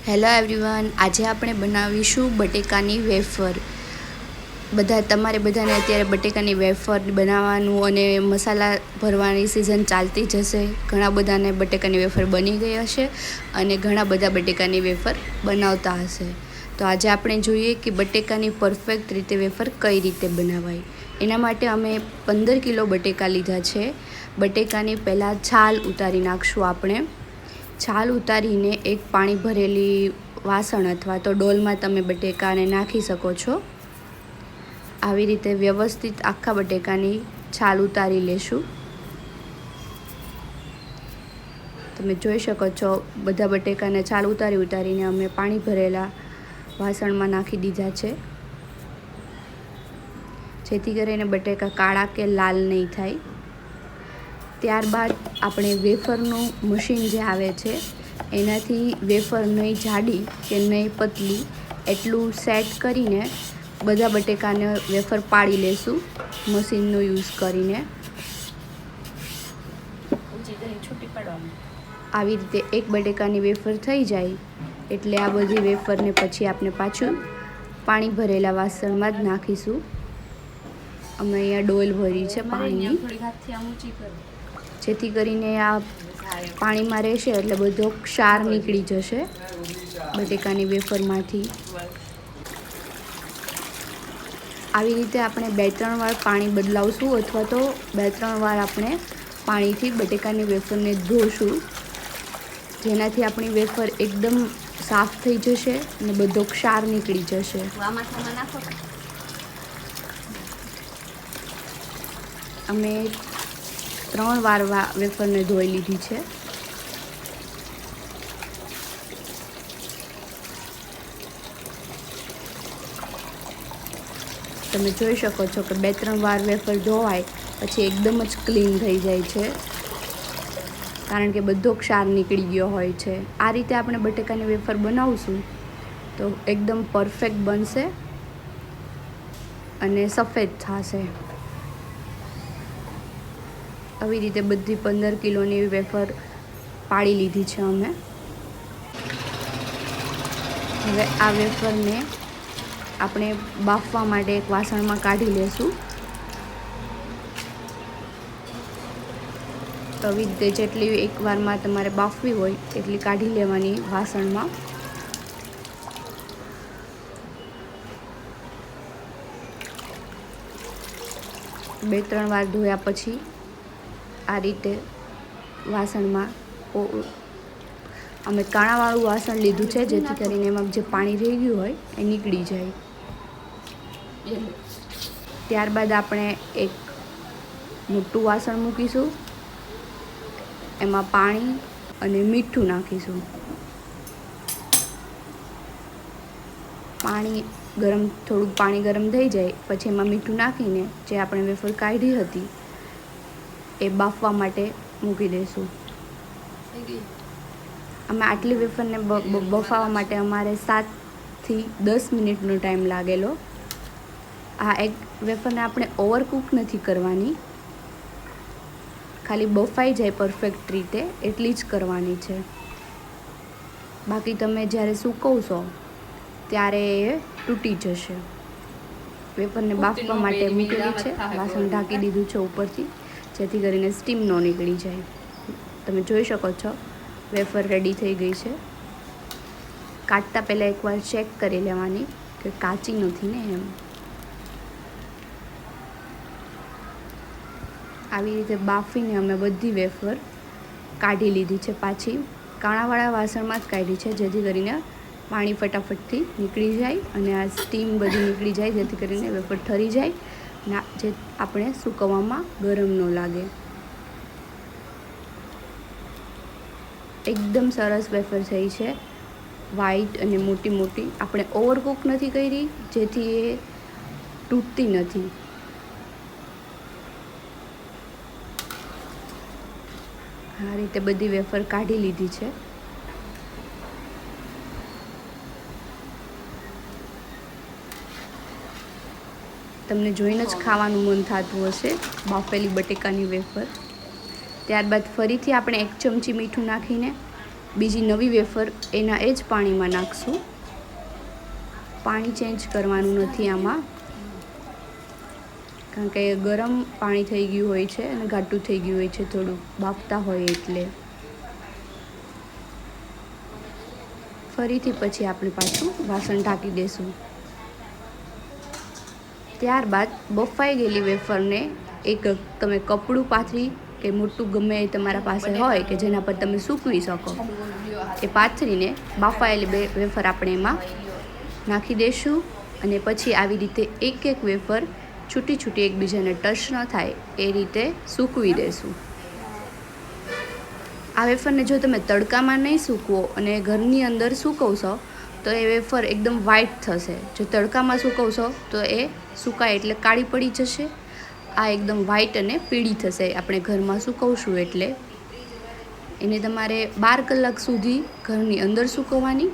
Hello everyone, આજે આપણે બનાવીશું બટેકાની વેફર. તમારે બધાને અત્યારે બટેકાની વેફર બનાવવાનું અને મસાલા ભરવાની સિઝન ચાલતી જ હશે. ઘણા બધાને બટેકાની વેફર બની ગઈ હશે અને ઘણા બધા બટેકાની વેફર બનાવતા હશે. તો આજે આપણે જોઈએ કે બટેકાની પરફેક્ટ રીતે વેફર કઈ રીતે બનાવાય. એના માટે અમે 15 કિલો બટેકા લીધા છે. બટેકાની પહેલાં છાલ ઉતારી નાખશું આપણે. છાલ ઉતારીને એક પાણી ભરેલી વાસણ અથવા તો ડોલમાં તમે બટેકાને નાખી શકો છો. આવી રીતે વ્યવસ્થિત આખા બટેકાની છાલ ઉતારી લેશું. તમે જોઈ શકો છો બધા બટેકાને છાલ ઉતારીને અમે પાણી ભરેલા વાસણમાં નાખી દીધા છે, જેથી કરીને બટેકા કાળા કે લાલ નહીં થાય. ત્યારબાદ આપણે વેફરનું મશીન જે આવે છે એનાથી વેફર નહીં જાડી કે નહીં પતલી એટલું સેટ કરીને બધા બટેકાને વેફર પાડી લેશું મશીનનો યુઝ કરીને. આવી રીતે એક બટેકાની વેફર થઈ જાય એટલે આ બધી વેફરને પછી આપણે પાછું પાણી ભરેલા વાસણમાં જ નાખીશું. અમે અહીંયા ડોલ ભરી છે પાણીની, જેથી કરીને આ પાણીમાં રહેશે એટલે બધો ક્ષાર નીકળી જશે બટેકાની વેફરમાંથી. આવી રીતે આપણે 2-3 વાર પાણી બદલાવશું અથવા તો 2-3 વાર આપણે પાણીથી બટેકાની વેફરને ધોશું, જેનાથી આપણી વેફર એકદમ સાફ થઈ જશે અને બધો ક્ષાર નીકળી જશે. અમે 3 વાર વેફરને ધોઈ લીધી છે. તમે જોઈ શકો છો કે 2-3 વાર વેફર ધોવાય પછી એકદમ જ ક્લીન થઈ જાય છે, કારણ કે બધો ક્ષાર નીકળી ગયો હોય છે. આ રીતે આપણે બટેકાની વેફર બનાવશું તો એકદમ પરફેક્ટ બનશે અને સફેદ થશે. આવી રીતે બધી 15 કિલોની વેફર પાડી લીધી છે અમે. હવે આ વેફરને આપણે બાફવા માટે એક વાસણમાં કાઢી લેશું. આવી રીતે જેટલી એકવારમાં તમારે બાફવી હોય એટલી કાઢી લેવાની વાસણમાં. બે 3 વાર ધોયા પછી આ રીતે વાસણમાં અમે કાણાવાળું વાસણ લીધું છે, જેથી કરીને એમાં જે પાણી રહી ગયું હોય એ નીકળી જાય. ત્યારબાદ આપણે એક મોટું વાસણ મૂકીશું, એમાં પાણી અને મીઠું નાખીશું. થોડુંક પાણી ગરમ થઈ જાય પછી એમાં મીઠું નાખીને જે આપણે વેફર કાઢી હતી એ બાફવા માટે મૂકી દઈશું. અમે આટલી વેફરને બફાવવા માટે અમારે 7 થી 10 મિનિટનો ટાઈમ લાગેલો. આ એક વેફરને આપણે ઓવરકૂક નથી કરવાની, ખાલી બફાઈ જાય પરફેક્ટ રીતે એટલી જ કરવાની છે. બાકી તમે જ્યારે સૂકવશો ત્યારે એ તૂટી જશે. વેફરને બાફવા માટે મૂકેલી છે, વાસણ ઢાંકી દીધું છે ઉપરથી, જેથી કરીને સ્ટીમ ન નીકળી જાય. તમે જોઈ શકો છો વેફર રેડી થઈ ગઈ છે. કાઢતા પહેલાં એકવાર ચેક કરી લેવાની કે કાચી નથી ને એમ. આવી રીતે બાફીને અમે બધી વેફર કાઢી લીધી છે. પાછી કાણાવાળા વાસણમાં જ કાઢી છે, જેથી કરીને પાણી ફટાફટથી નીકળી જાય અને આ સ્ટીમ બધી નીકળી જાય, જેથી કરીને વેફર ઠરી જાય ના જે આપણે સૂકવવામાં ગરમ ન લાગે. એકદમ સરસ વેફર થઈ છે, વ્હાઈટ અને મોટી મોટી. આપણે ઓવરકૂક નથી કરી, જેથી એ તૂટતી નથી. આ રીતે બધી વેફર કાઢી લીધી છે. તમને જોઈને જ ખાવાનું મન થતું હશે બાફેલી બટેકાની વેફર. ત્યારબાદ ફરીથી આપણે 1 ચમચી મીઠું નાખીને બીજી નવી વેફર એના એ જ પાણીમાં નાખશું. પાણી ચેન્જ કરવાનું નથી આમાં, કારણ કે ગરમ પાણી થઈ ગયું હોય છે અને ઘાટું થઈ ગયું હોય છે થોડું બાફતા હોય એટલે. ફરીથી પછી આપણે પાછું વાસણ ઢાંકી દઈશું. ત્યારબાદ બફાઈ ગયેલી વેફરને એક તમે કપડું પાથરી કે મોટું ગમે એ તમારા પાસે હોય કે જેના પર તમે સૂકવી શકો, એ પાથરીને બાફાયેલી વેફર આપણે એમાં નાખી દઈશું. અને પછી આવી રીતે એક એક વેફર છૂટી છૂટી એકબીજાને ટચ ન થાય એ રીતે સૂકવી દઈશું. આ વેફરને જો તમે તડકામાં નહીં સૂકવો અને ઘરની અંદર સૂકવશો તો એ વેફર એકદમ વ્હાઈટ થશે. જો તડકામાં સૂકવશો તો એ સુકાય એટલે કાળી પડી જશે. આ એકદમ વ્હાઈટ અને પીળી થશે આપણે ઘરમાં સૂકવશું એટલે. એને તમારે 12 કલાક સુધી ઘરની અંદર સૂકવવાની.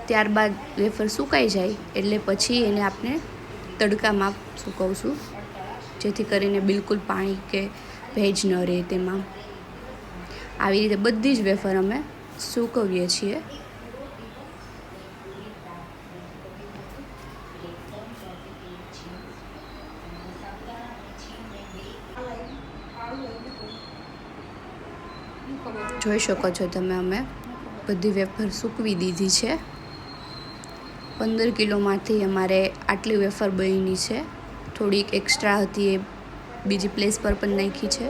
ત્યારબાદ વેફર સુકાઈ જાય એટલે પછી એને આપણે તડકામાં સૂકવશું, જેથી કરીને બિલકુલ પાણી કે ભેજ ન રહે તેમાં. આવી રીતે બધી જ વેફર અમે સૂકવીએ છીએ. જોઈ શકો છો તમે, અમે બધી વેફર સૂકવી દીધી છે. 15 કિલોમાંથી અમારે આટલી વેફર બની છે. થોડીક એક્સ્ટ્રા હતી એ બીજી પ્લેસ પર પણ નાખી છે.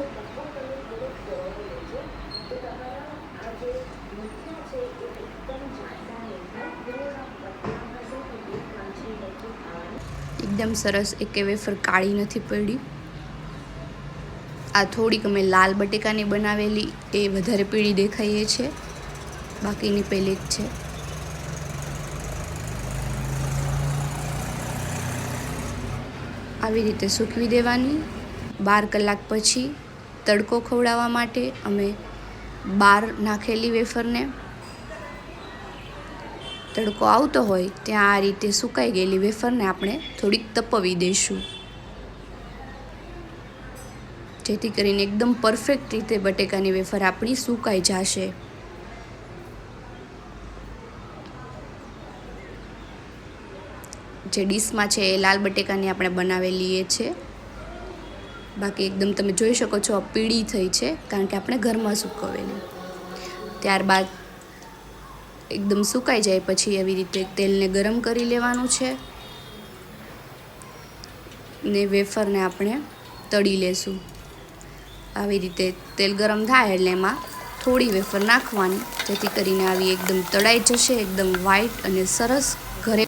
એકદમ સરસ, એકે વેફર કાળી નથી પડી. આ થોડીક અમે લાલ બટેકાની બનાવેલી એ વધારે પીળી દેખાઈએ છે, બાકીની પહેલી જ છે. આવી રીતે સૂકવી દેવાની. 12 કલાક પછી તડકો ખવડાવવા માટે અમે બહાર નાખેલી વેફરને તડકો આવતો હોય ત્યાં આ રીતે સુકાઈ ગયેલી વેફરને આપણે થોડીક તપવી દઈશું, જેથી કરીને એકદમ પરફેક્ટ રીતે બટેકાની વેફર આપણી સુકાઈ જશે. જે ડીશમાં છે એ લાલ બટેકાની આપણે બનાવેલી એ છે. બાકી એકદમ તમે જોઈ શકો છો પીળી થઈ છે, કારણ કે આપણે ઘરમાં સૂકવેલી. ત્યારબાદ એકદમ સુકાઈ જાય પછી એવી રીતે તેલને ગરમ કરી લેવાનું છે ને વેફરને આપણે તળી લેશું. આવી રીતે તેલ ગરમ થાય એટલે એમાં થોડી વેફર નાખવાની, જેથી કરીને આવી એકદમ તળાઈ જશે, એકદમ વ્હાઈટ અને સરસ